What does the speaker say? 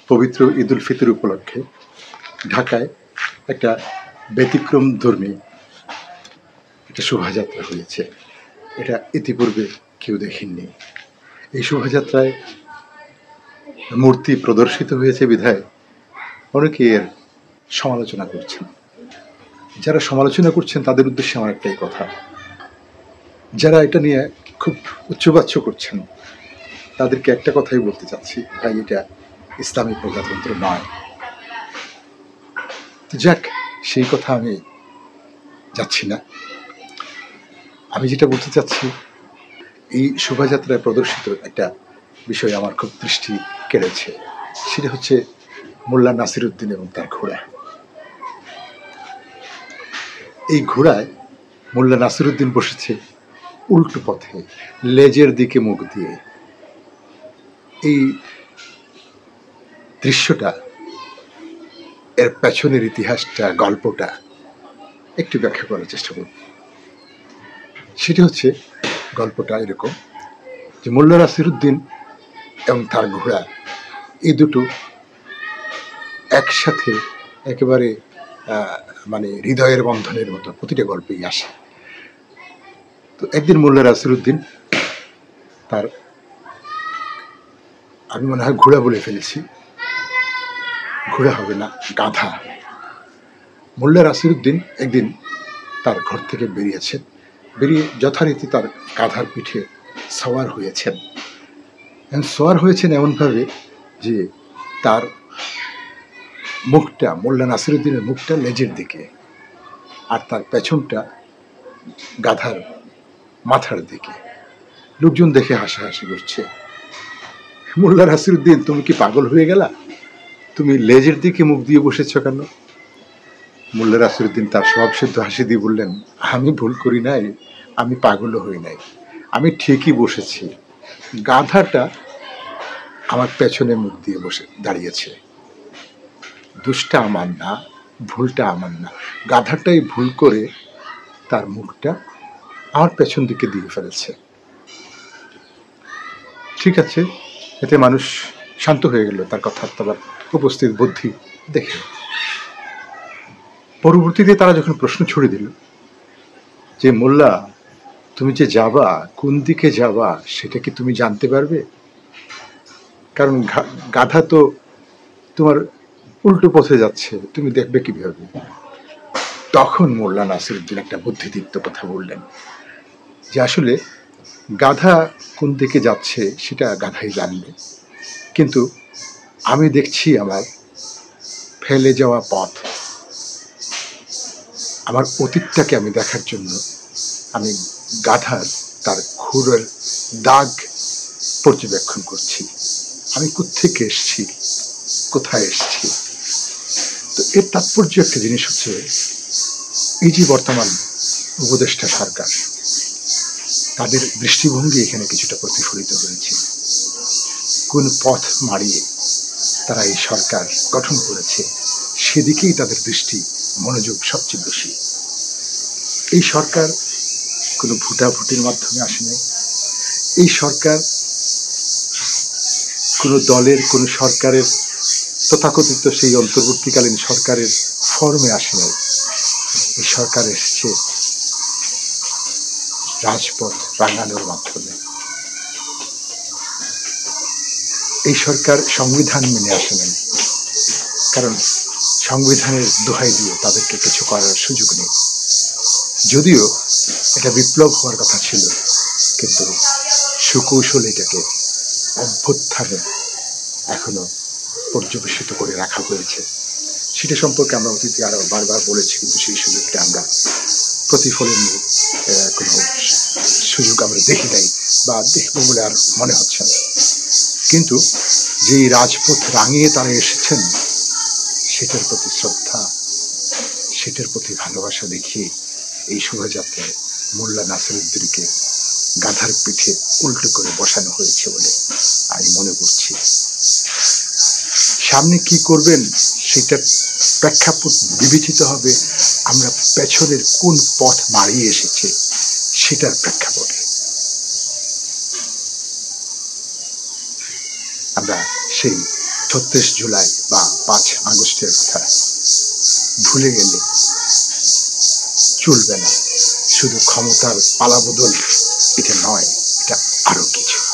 পবিত্র ঈদ উল ফিতর উপলক্ষে ঢাকায় একটা ব্যতিক্রমধর্মী একটা শোভাযাত্রা হয়েছে। এটা ইতিপূর্বে কেউ দেখেননি। এই শোভাযাত্রায় মূর্তি প্রদর্শিত হয়েছে বিধায় অনেকে এর সমালোচনা করছেন। যারা সমালোচনা করছেন তাদের উদ্দেশ্যে আমার একটাই কথা, যারা এটা নিয়ে খুব উচ্চবাচ্য করছেন তাদেরকে একটা কথাই বলতে চাচ্ছি, ভাই এটা ইসলামী প্রজাতন্ত্র নয়। যাক, সেই কথা আমি যাচ্ছি না। আমি যেটা বলতে চাচ্ছি, এই শোভাযাত্রায় প্রদর্শিত একটা বিষয় আমার খুব দৃষ্টি কেড়েছে। সেটা হচ্ছে মোল্লা নাসিরুদ্দিন এবং তার ঘোড়া। এই ঘোড়ায় মোল্লা নাসিরুদ্দিন বসেছে উল্টো পথে, লেজের দিকে মুখ দিয়ে। এই দৃশ্যটা, এর পেছনের ইতিহাসটা, গল্পটা একটু ব্যাখ্যা করার চেষ্টা করব। সেটা হচ্ছে, গল্পটা এরকম যে মোল্লা নাসিরুদ্দিন এবং তার ঘোড়া এই দুটো একসাথে একেবারে মানে হৃদয়ের বন্ধনের মতো প্রতিটা গল্পেই আসে। তো একদিন মোল্লা নাসিরুদ্দিন তার, আমি মনে হয় ঘোড়া বলে ফেলেছি, ঘোড়া হবে না, গাধা। মোল্লা নাসিরুদ্দিন একদিন তার ঘর থেকে বেরিয়েছেন, বেরিয়ে যথারীতি তার গাধার পিঠে সওয়ার হয়েছেন। সওয়ার হয়েছেন এমনভাবে যে তার মুখটা, মোল্লা নাসিরুদ্দিনের মুখটা লেজের দিকে, আর তার পেছনটা গাধার মাথার দিকে। লোকজন দেখে হাসাহাসি করছে। মোল্লা নাসিরুদ্দিন, তুমি কি পাগল হয়ে গেলা? তুমি লেজের দিকে মুখ দিয়ে বসেছ কেন? মোল্লা নাসিরুদ্দিন তার স্বভাবসিদ্ধ হাসি দিয়ে বললেন, আমি ভুল করি নাই, আমি পাগলও হই নাই, আমি ঠিকই বসেছি। গাধাটা আমার পেছনে মুখ দিয়ে বসে দাঁড়িয়েছে। দোষটা আমার না, ভুলটা আমার না, গাধাটাই ভুল করে তার মুখটা আমার পেছন দিকে দিয়ে ফেলেছে। ঠিক আছে, এতে মানুষ শান্ত হয়ে গেল তার কথাবার্তা, উপস্থিত বুদ্ধি দেখে। পরবর্তীতে তারা যখন প্রশ্ন ছুড়ে দিল যে মোল্লা, তুমি যে যাবা, কোন দিকে যাবা সেটা কি তুমি জানতে পারবে? কারণ গাধা তো তোমার উল্টো পথে যাচ্ছে, তুমি দেখবে কিভাবে? তখন মোল্লা নাসিরুদ্দিন একটা বুদ্ধিদীপ্ত কথা বললেন যে আসলে গাধা কোন দিকে যাচ্ছে সেটা গাধাই জানবে, কিন্তু আমি দেখছি আমার ফেলে যাওয়া পথ, আমার অতীতটাকে আমি দেখার জন্য আমি গাধার তার খুরের দাগ পর্যবেক্ষণ করছি। আমি কোত্থেকে এসছি, কোথায় এসছি। তো এর তাৎপর্য একটা জিনিস হচ্ছে, এই যে বর্তমান উপদেষ্টা সরকার, তাদের দৃষ্টিভঙ্গি এখানে কিছুটা প্রতিফলিত হয়েছে। কোন পথ মারিয়ে তারা এই সরকার গঠন করেছে সেদিকেই তাদের দৃষ্টি, মনোযোগ সবচেয়ে বেশি। এই সরকার কোনো ভোটাভুটির মাধ্যমে আসে নাই। এই সরকার কোনো দলের, কোনো সরকারের তথাকথিত সেই অন্তর্বর্তীকালীন সরকারের ফর্মে আসে নাই। এই সরকার এসেছে রাজপথ রাঙানোর মাধ্যমে। এই সরকার সংবিধান মেনে আসে নাই, কারণ সংবিধানের দোহাই দিয়ে তাদেরকে কিছু করার সুযোগ নেই। যদিও এটা বিপ্লব হওয়ার কথা ছিল, কিন্তু সুকৌশলে এটাকে অভ্যুত্থানে এখনো পর্যবেসিত করে রাখা হয়েছে। সেটা সম্পর্কে আমরা অতীতে আরো বারবার বলেছি, কিন্তু সেই সুযোগটা আমরা প্রতিফলনের কোনো সুযোগ আমরা দেখি নাই, বা দেখবো বলে আর মনে হচ্ছে না। কিন্তু যেই রাজপথ রাঙিয়ে তারা এসেছেন, সেটার প্রতি শ্রদ্ধা, সেটার প্রতি ভালোবাসা দেখিয়ে এই শোভাযাত্রায় মোল্লা নাসিরুদ্দিনকে গাধার পিঠে উল্টো করে বসানো হয়েছে বলে আমি মনে করছি। সামনে কি করবেন সেটার প্রেক্ষাপট বিবেচিত হবে আমরা পেছনের কোন পথ মারিয়ে এসেছে সেটার প্রেক্ষাপটে। আমরা সেই ৩৬ জুলাই বা ৫ আগস্টের কথা ভুলে গেলে চলবে না। শুধু ক্ষমতার পালাবদল এটা নয়, এটা আরো কিছু।